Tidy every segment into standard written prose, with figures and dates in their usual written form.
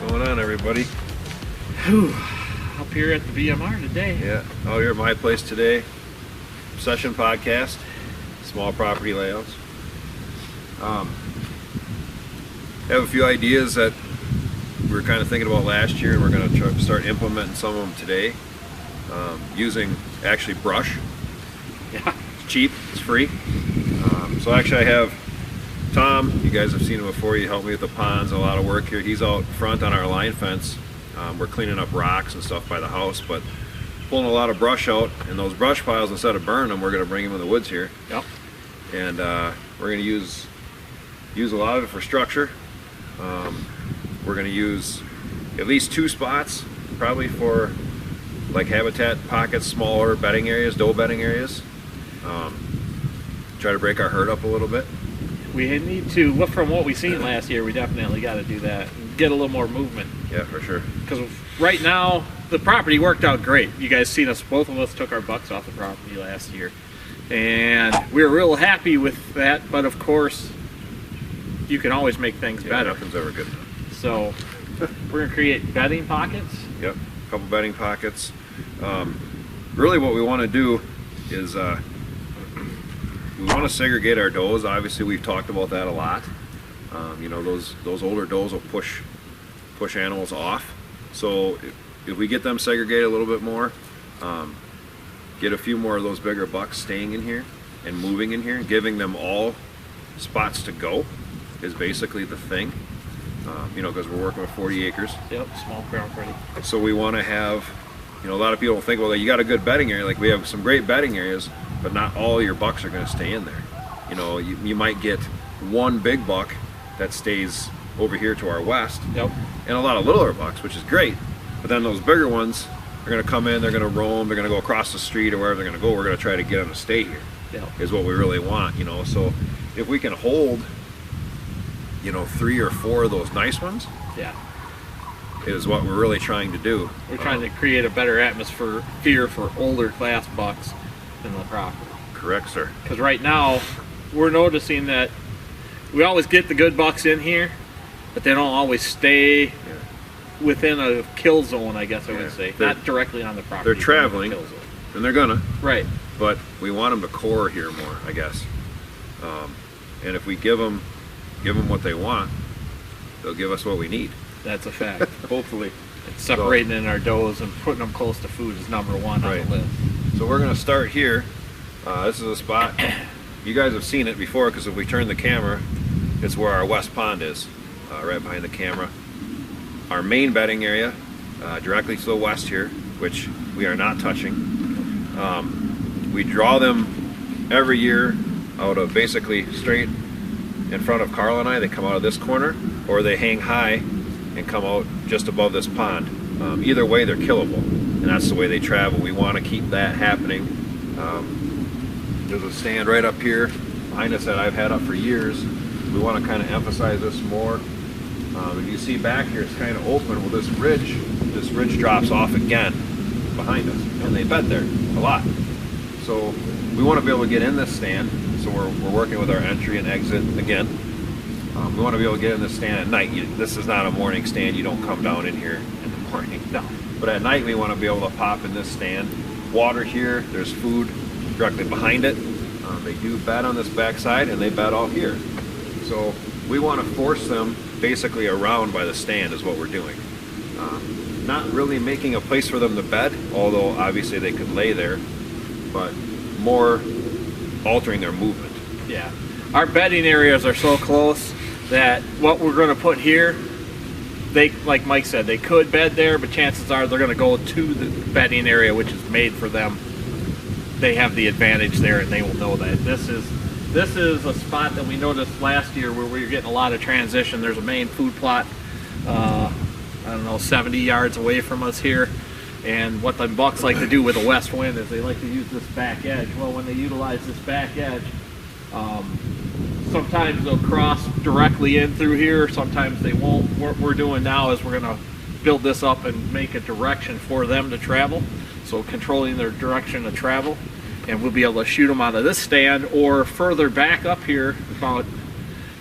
going on, everybody? Whew. Up here at the BMR today. Yeah, out here at my place today. Session podcast, small property layouts. I have a few ideas that we were kind of thinking about last year, and we're going to start implementing some of them today. Using actually brush. Yeah. It's cheap, it's free. So actually I have Tom, you guys have seen him before, he helped me with the ponds, a lot of work here. He's out front on our line fence. We're cleaning up rocks and stuff by the house, but pulling a lot of brush out, and those brush piles, instead of burning them, we're going to bring them in the woods here. Yep. And we're going to use a lot of it for structure. We're going to use at least 2 spots, probably for like habitat pockets, smaller bedding areas, doe bedding areas. Try to break our herd up a little bit. We need to, well, from what we seen last year, we definitely got to do that and get a little more movement. Yeah, for sure. Because right now, the property worked out great. You guys seen us, both of us took our bucks off the property last year. And we were real happy with that, but of course, you can always make things better. Nothing's ever good. So, we're going to create bedding pockets. Yep, a couple bedding pockets. Really what we want to do is we want to segregate our does. Obviously, we've talked about that a lot. You know, those older does will push animals off. So if we get them segregated a little bit more, get a few more of those bigger bucks staying in here and moving in here, giving them all spots to go is basically the thing. You know, because we're working with 40 acres. Yep, small ground pretty. So we want to have, you know, a lot of people think, well, you got a good bedding area. Like, we have some great bedding areas, but not all your bucks are going to stay in there. You know, you might get one big buck that stays over here to our west. Yep. And a lot of littler bucks, which is great. But then those bigger ones are going to come in, they're going to roam, they're going to go across the street or wherever they're going to go. We're going to try to get them to stay here. Yep. Is what we really want, you know. So if we can hold, you know, 3 or 4 of those nice ones, yeah, is what we're really trying to do. We're trying to create a better atmosphere for older class bucks in the property. Correct, sir. Because right now, we're noticing that we always get the good bucks in here, but they don't always stay within a kill zone, I guess I would say. Not directly on the property. They're traveling, and they're gonna. Right. But we want them to core here more, I guess. And if we give them what they want, they'll give us what we need. That's a fact. Hopefully. Separating in our does and putting them close to food is number one on the list. So we're going to start here. This is a spot. You guys have seen it before, because if we turn the camera, it's where our west pond is, right behind the camera. Our main bedding area, directly to the west here, which we are not touching. We draw them every year out of basically straight in front of Carl and I. They come out of this corner, or they hang high and come out just above this pond. Either way, they're killable, and that's the way they travel. We want to keep that happening. There's a stand right up here behind us that I've had up for years. We want to kind of emphasize this more. If you see back here, it's kind of open. Well, this ridge drops off again behind us, and they bed there a lot. So we want to be able to get in this stand. So we're working with our entry and exit again. We want to be able to get in this stand at night. This is not a morning stand. You don't come down in here in the morning. No. But at night, we want to be able to pop in this stand. Water here. There's food directly behind it. They do bed on this backside, and they bed out here. So we want to force them basically around by the stand is what we're doing. Not really making a place for them to bed, although obviously they could lay there, but more altering their movement. Yeah. Our bedding areas are so close that what we're going to put here, they, like Mike said, they could bed there, but chances are they're going to go to the bedding area, which is made for them. They have the advantage there, and they will know that. This is a spot that we noticed last year where we were getting a lot of transition. There's a main food plot, I don't know, 70 yards away from us here. And what the bucks like to do with a west wind is they like to use this back edge. Well, when they utilize this back edge, sometimes they'll cross directly in through here, sometimes they won't. What we're doing now is we're going to build this up and make a direction for them to travel, so controlling their direction of travel, and we'll be able to shoot them out of this stand or further back up here, about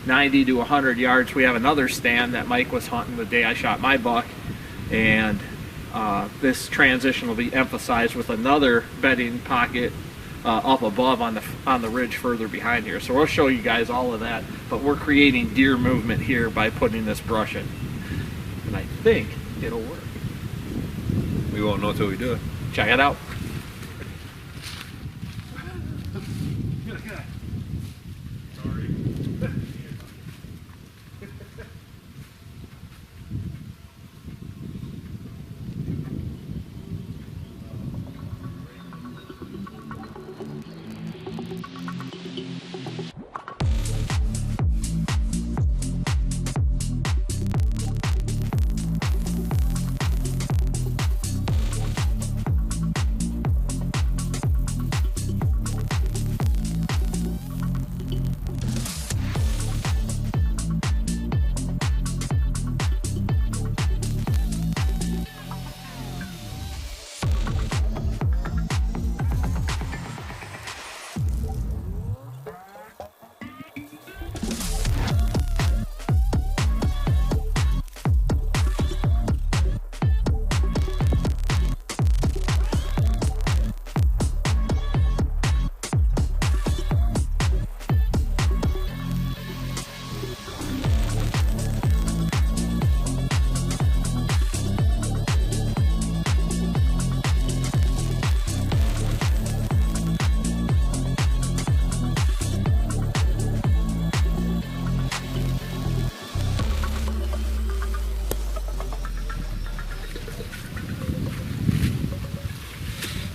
90 to 100 yards, we have another stand that Mike was hunting the day I shot my buck, and this transition will be emphasized with another bedding pocket up above on the ridge further behind here. So we'll show you guys all of that, but we're creating deer movement here by putting this brush in, and I think it'll work. We won't know until we do it. Check it out.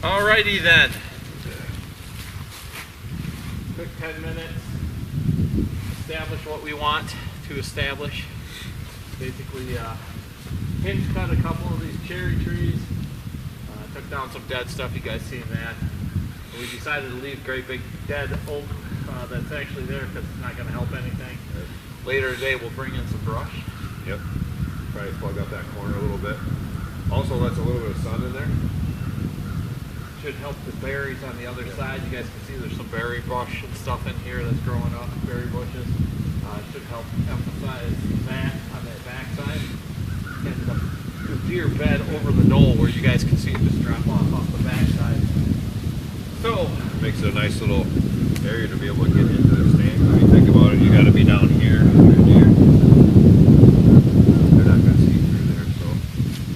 Alrighty then. Quick 10 minutes. Establish what we want to establish. Basically, hinge cut a couple of these cherry trees. Took down some dead stuff. You guys seen that? We decided to leave great big dead oak that's actually there because it's not going to help anything. Later today, we'll bring in some brush. Yep. Try to plug up that corner a little bit. Also lets a little bit of sun in there. Should help the berries on the other side. You guys can see there's some berry brush and stuff in here that's growing up, berry bushes. Should help emphasize that on that back side. And the deer bed over the knoll where you guys can see it just drop off the back side. So makes it a nice little area to be able to get into the stand. When you think about it, you got to be down here. They're not going to see through there, so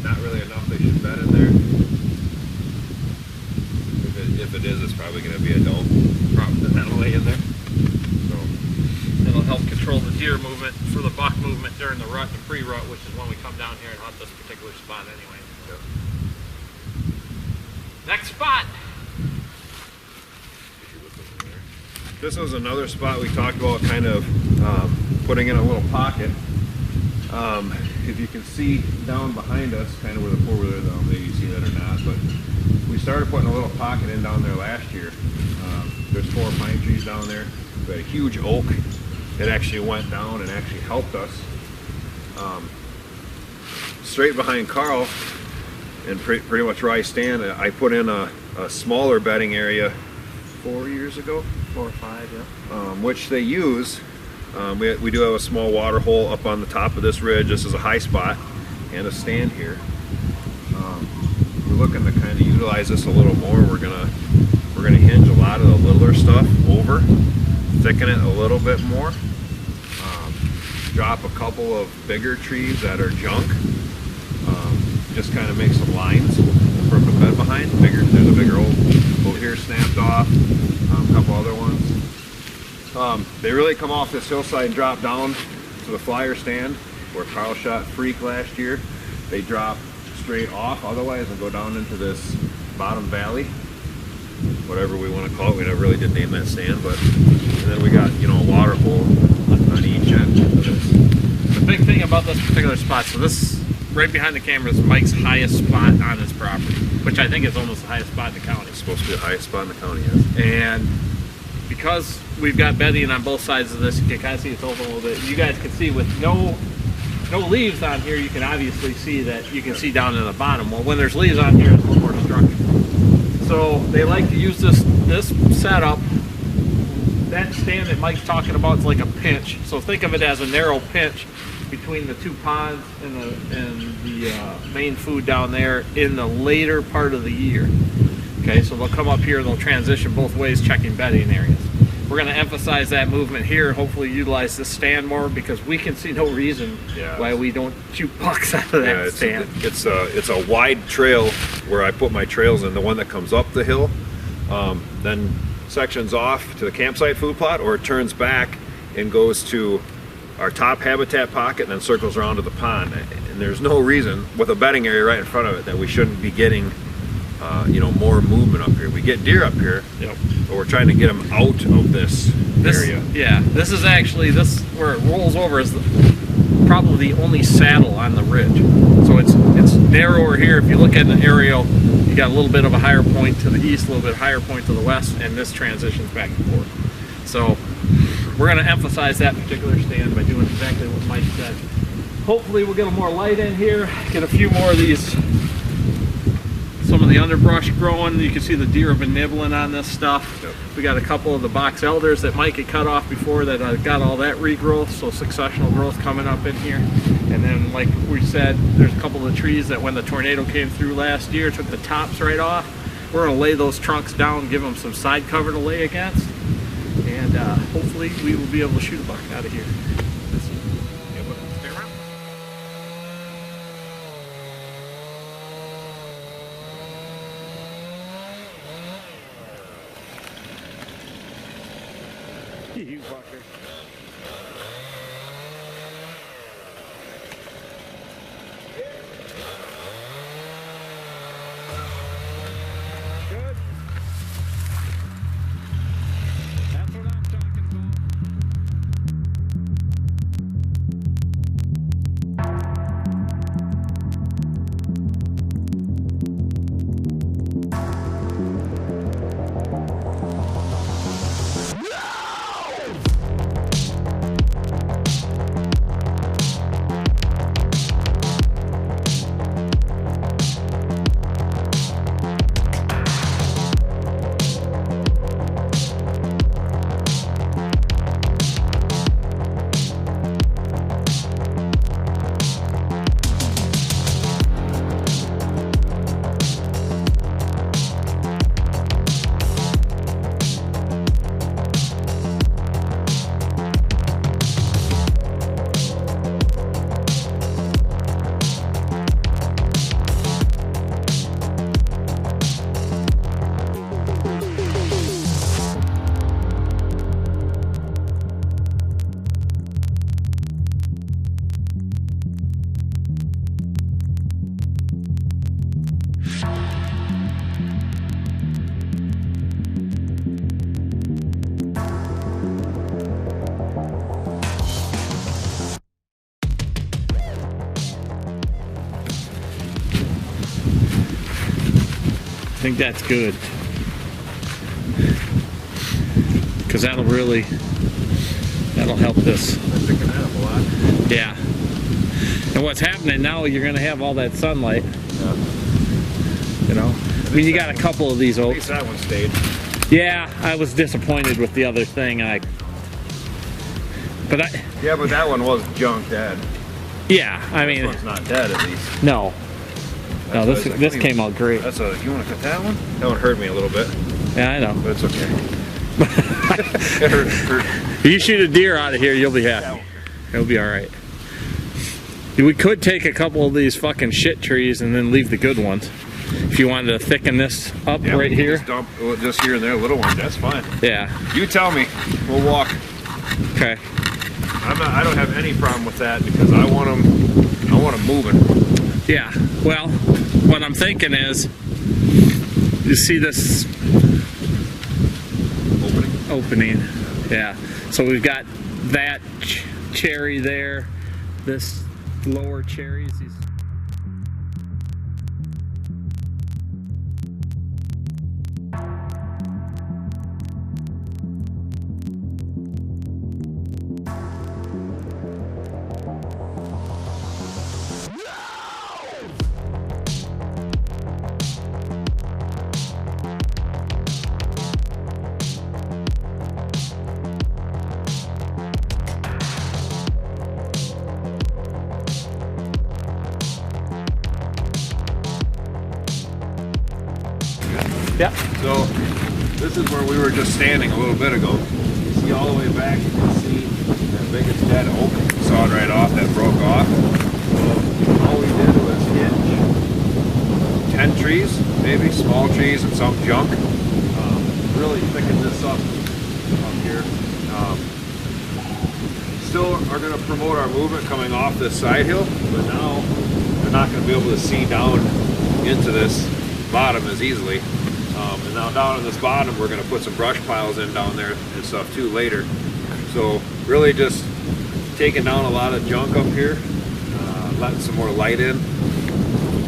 not really enough. They should bed in there. If it is, it's probably going to be a dome. Probably that'll lay in there. So it'll help control the deer movement for the buck movement during the rut and pre-rut, which is when we come down here and hunt this particular spot anyway. Yep. Next spot. This was another spot we talked about, kind of putting in a little pocket. If you can see down behind us, kind of where the four-wheeler is, I don't know if you see that or not, but we started putting a little pocket in down there last year. There's 4 pine trees down there. We had a huge oak that actually went down and actually helped us. Straight behind Carl, and pretty much where I stand, I put in a smaller bedding area 4 years ago. 4 or 5, yeah. Which they use. We do have a small water hole up on the top of this ridge. This is a high spot and a stand here. We're looking to kind of utilize this a little more. We're gonna hinge a lot of the littler stuff over, thicken it a little bit more, drop a couple of bigger trees that are junk, just kind of make some lines for the bed behind. There's a bigger oak here snapped off, a couple other ones. They really come off this hillside and drop down to the flyer stand where Carl shot Freak last year. They drop straight off otherwise and go down into this bottom valley, whatever we want to call it. We never really did name that stand, but and then we got, you know, a water hole on each end of this. The big thing about this particular spot, so this right behind the camera is Mike's highest spot on his property, which I think is almost the highest spot in the county. It's supposed to be the highest spot in the county, yes. And because we've got bedding on both sides of this, you can kind of see it's open a little bit. You guys can see with no leaves on here, you can obviously see that you can see down in the bottom. Well, when there's leaves on here, it's a little more structured. So they like to use this setup that stand that Mike's talking about is like a pinch. So think of it as a narrow pinch between the two ponds and the main food down there in the later part of the year. Okay, so they'll come up here and they'll transition both ways, checking bedding areas. We're going to emphasize that movement here and hopefully utilize this stand more, because we can see no reason why we don't shoot bucks out of that stand. It's a wide trail where I put my trails in, the one that comes up the hill, then sections off to the campsite food plot, or it turns back and goes to our top habitat pocket and then circles around to the pond. And there's no reason, with a bedding area right in front of it, that we shouldn't be getting you know, more movement up here. We get deer up here, but we're trying to get them out of this area. Yeah, this is actually, where it rolls over is probably the only saddle on the ridge. So it's narrower here. If you look at the aerial, you got a little bit of a higher point to the east, a little bit higher point to the west, and this transitions back and forth. So we're going to emphasize that particular stand by doing exactly what Mike said. Hopefully we'll get a more light in here, get a few more of these, some of the underbrush growing. You can see the deer have been nibbling on this stuff. We got a couple of the box elders that Mike had cut off before that got all that regrowth, so successional growth coming up in here. And then, like we said, there's a couple of the trees that when the tornado came through last year, took the tops right off. We're going to lay those trunks down, give them some side cover to lay against, and hopefully we will be able to shoot a buck out of here. Stay around. You fucker. Good. That's what I'm talking about. I think that's good, because that'll help this. I'm picking that up a lot. Yeah. And what's happening now, you're going to have all that sunlight. Yeah. You know, I mean, you got a couple of these At oaks. least that one stayed. Yeah, I was disappointed with the other thing. Yeah, but that one was junk dead. Yeah, I mean, this one's not dead at least. No. No, this came out great. You want to cut that one? That one hurt me a little bit. Yeah, I know. But it's okay. It hurt. If you shoot a deer out of here, you'll be happy. It'll be all right. We could take a couple of these fucking shit trees and then leave the good ones. If you wanted to thicken this up right here. Just dump just here and there, little ones. That's fine. Yeah. You tell me. We'll walk. Okay. I don't have any problem with that, because I want them moving. Yeah. Well, what I'm thinking is, you see this opening? Yeah. So we've got that cherry there, this lower cherries. Yep. So this is where we were just standing a little bit ago. You see all the way back, you can see that biggest dead oak. Saw it right off, that broke off. So all we did was hinge 10 trees, maybe, small trees and some junk. Really thicken this up here. Still are going to promote our movement coming off this side hill, but now they're not going to be able to see down into this bottom as easily. And now down in this bottom, we're going to put some brush piles in down there and stuff too later. So really just taking down a lot of junk up here, letting some more light in,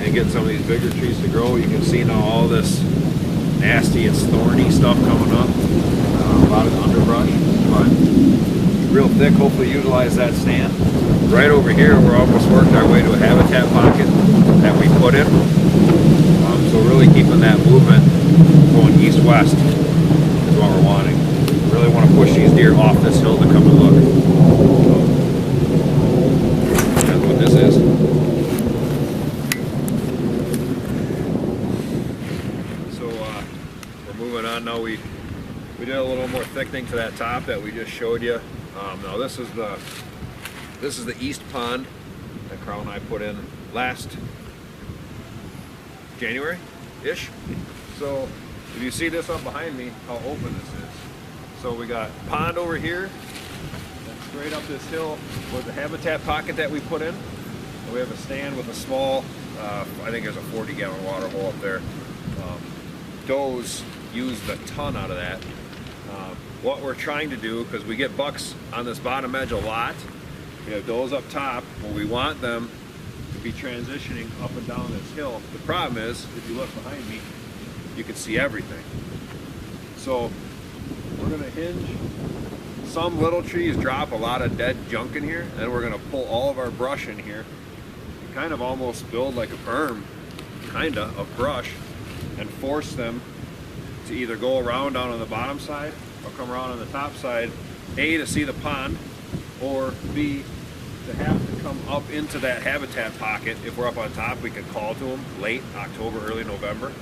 and getting some of these bigger trees to grow. You can see now all this nasty and thorny stuff coming up, a lot of underbrush, but real thick. Hopefully utilize that stand. Right over here, we're almost worked our way to a habitat pocket that we put in. So really keeping that movement going east-west is what we're wanting. Really want to push these deer off this hill to come and look. So that's what this is. So we're moving on now. We did a little more thickening to that top that we just showed you. Now this is the east pond that Carl and I put in last January-ish. So if you see this up behind me, how open this is. So we got pond over here, and straight up this hill was the habitat pocket that we put in. And we have a stand with a small, I think there's a 40-gallon water hole up there. Does used a ton out of that. What we're trying to do, because we get bucks on this bottom edge a lot, we have does up top, well, we want them to be transitioning up and down this hill. The problem is, if you look behind me, you can see everything. So we're going to hinge some little trees, drop a lot of dead junk in here, and we're going to pull all of our brush in here and kind of almost build like a berm, kind of brush, and force them to either go around down on the bottom side or come around on the top side, A, to see the pond, or B, to have to come up into that habitat pocket. If we're up on top, we can call to them late October, early November,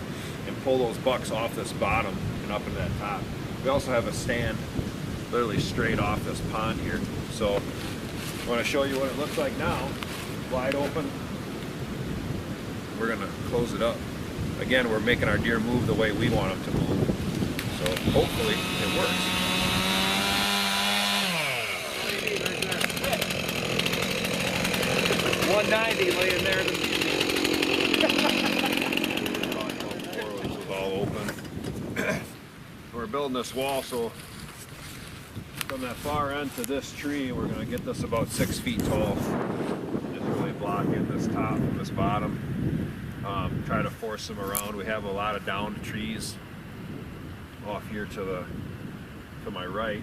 and pull those bucks off this bottom and up into that top. We also have a stand literally straight off this pond here. So I want to show you what it looks like now. Wide open. We're going to close it up. Again, we're making our deer move the way we want them to move. So hopefully it works. 190 laying there. This is all open. We're building this wall, so from that far end to this tree, we're going to get this about 6 feet tall. Just really block in this top and this bottom. Try to force them around. We have a lot of downed trees off here to my right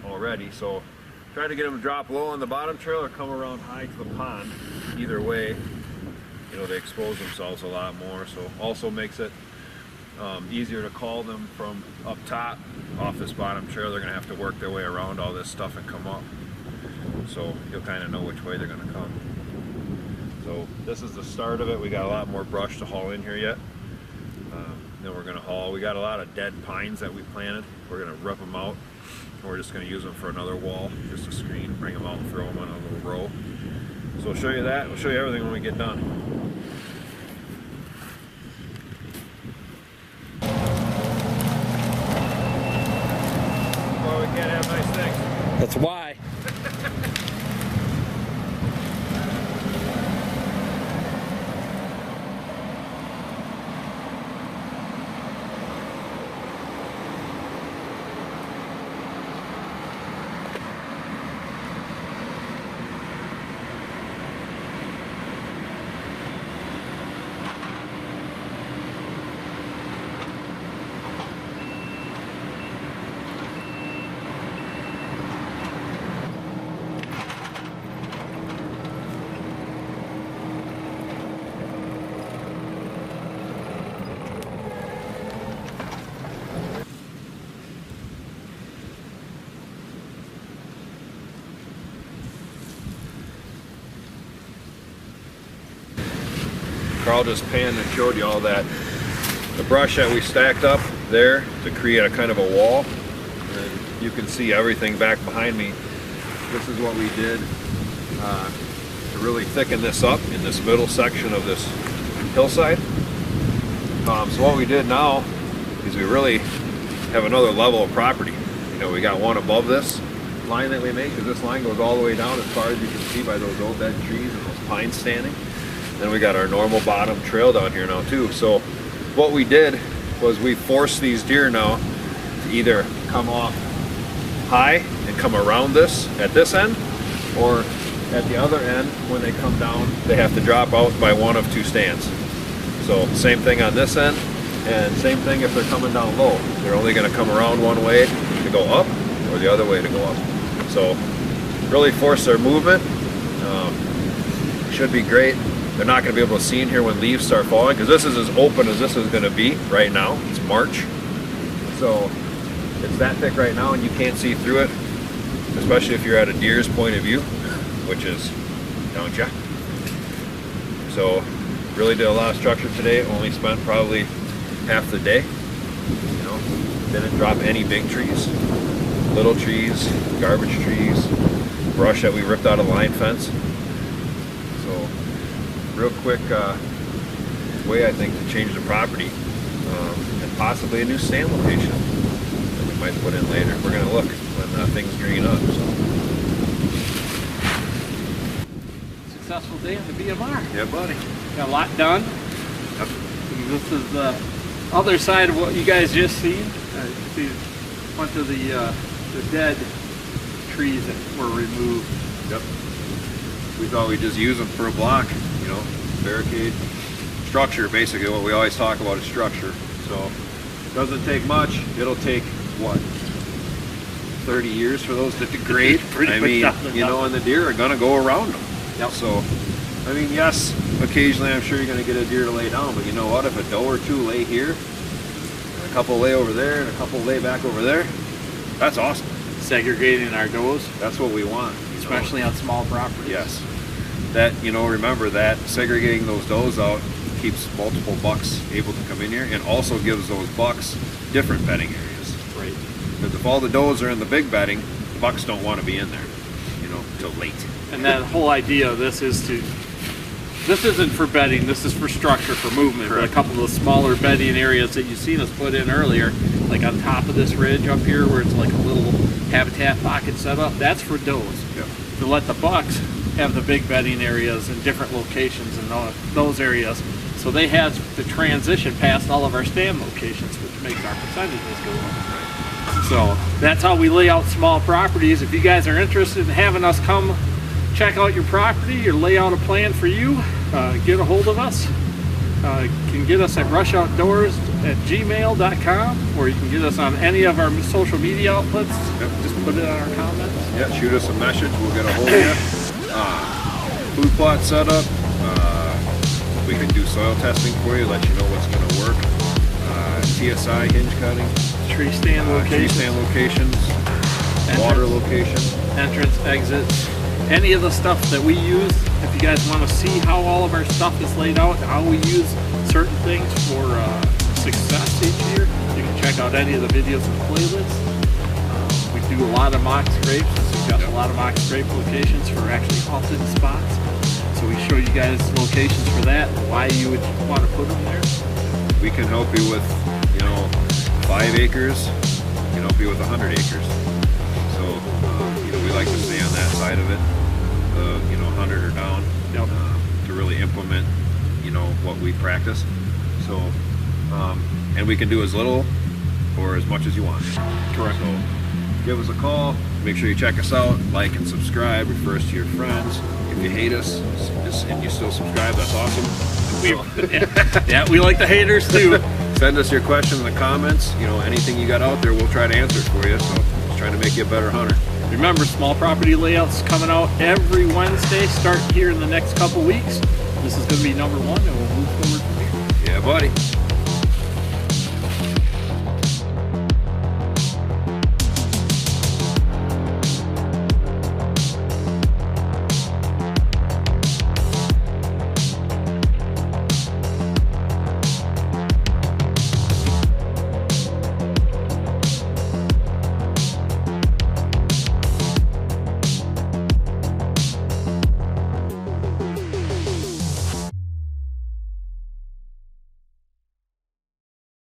already, so try to get them to drop low on the bottom trail or come around high to the pond. Either way, you know, they expose themselves a lot more, so also makes it easier to call them from up top off this bottom trail. They're going to have to work their way around all this stuff and come up, so you'll kind of know which way they're going to come. So this is the start of it. We got a lot more brush to haul in here yet. Then we're going to haul. We got a lot of dead pines that we planted. We're going to rip them out. And we're just going to use them for another wall, just a screen, bring them out and throw them on a little row. So we'll show you that. We'll show you everything when we get done. Well, we can't have nice things. That's why. Carl just panned and showed you all that the brush that we stacked up there to create a kind of a wall. And you can see everything back behind me. This is what we did to really thicken this up in this middle section of this hillside. So what we did now is we really have another level of property. You know, we got one above this line that we make, because this line goes all the way down as far as you can see by those old dead trees and those pines standing. Then we got our normal bottom trail down here now too. So what we did was we forced these deer now to either come off high and come around this at this end, or at the other end, when they come down, they have to drop out by one of two stands. So same thing on this end, and same thing if they're coming down low. They're only going to come around one way to go up, or the other way to go up. So really force their movement. Should be great. They're not going to be able to see in here when leaves start falling, because this is as open as this is going to be right now. It's March, so it's that thick right now and you can't see through it, especially if you're at a deer's point of view, which is, don't ya? So really did a lot of structure today. Only spent probably half the day. You know, didn't drop any big trees. Little trees, garbage trees, brush that we ripped out of line fence. So real quick way, I think, to change the property, and possibly a new stand location that we might put in later. We're going to look when things green up. So. Successful day on the BMR. Yeah, buddy. Got a lot done. Yep. This is the other side of what you guys just seen. You see a bunch of the dead trees that were removed. Yep. We thought we'd just use them for a block, you know, barricade. Structure, basically what we always talk about is structure. So it doesn't take much. It'll take, what, 30 years for those to degrade? I mean, you know, and the deer are gonna go around them. Yep. So, I mean, yes, occasionally I'm sure you're gonna get a deer to lay down, but you know what, if a doe or two lay here, and a couple lay over there, and a couple lay back over there, that's awesome. Segregating our does. That's what we want. Especially on small properties. Yes. That, you know, remember that segregating those does out keeps multiple bucks able to come in here, and also gives those bucks different bedding areas. Right. Because if all the does are in the big bedding, the bucks don't want to be in there, you know, till late. And that whole idea of this is to, this isn't for bedding, this is for structure, for movement. But a couple of the smaller bedding areas that you've seen us put in earlier, like on top of this ridge up here where it's like a little habitat pocket set up, that's for does. Yep. To let the bucks have the big bedding areas in different locations in those areas. So they have to transition past all of our stand locations, which makes our percentages go up. So that's how we lay out small properties. If you guys are interested in having us come check out your property or lay out a plan for you, get a hold of us. You can get us at rushoutdoors@gmail.com, or you can get us on any of our social media outlets. Yep. Just put it on our comments. Yeah, shoot us a message, we'll get a hold of you. Food plot setup, we can do soil testing for you, let you know what's going to work. TSI hinge cutting, Tree stand locations, water locations, entrance, exits, any of the stuff that we use. If you guys want to see how all of our stuff is laid out, how we use certain things for success each year, you can check out any of the videos and playlists. We do a lot of mock scrapes. We've got a lot of mock scrape locations for actually halted spots. So we show you guys locations for that, why you would want to put them there. We can help you with, you know, 5 acres, we can help you with 100 acres. So, you know, we like to stay on that side of it, you know, 100 or down, to really implement, you know, what we practice. So, and we can do as little or as much as you want. Correct. So, give us a call, make sure you check us out, like and subscribe, refer us to your friends. If you hate us and you still subscribe, that's awesome. Yeah, we like the haters too. Send us your questions in the comments. You know, anything you got out there, we'll try to answer it for you. So just trying to make you a better hunter. Remember, small property layouts coming out every Wednesday, starting here in the next couple weeks. This is going to be number 1, and we'll move forward from here. Yeah, buddy.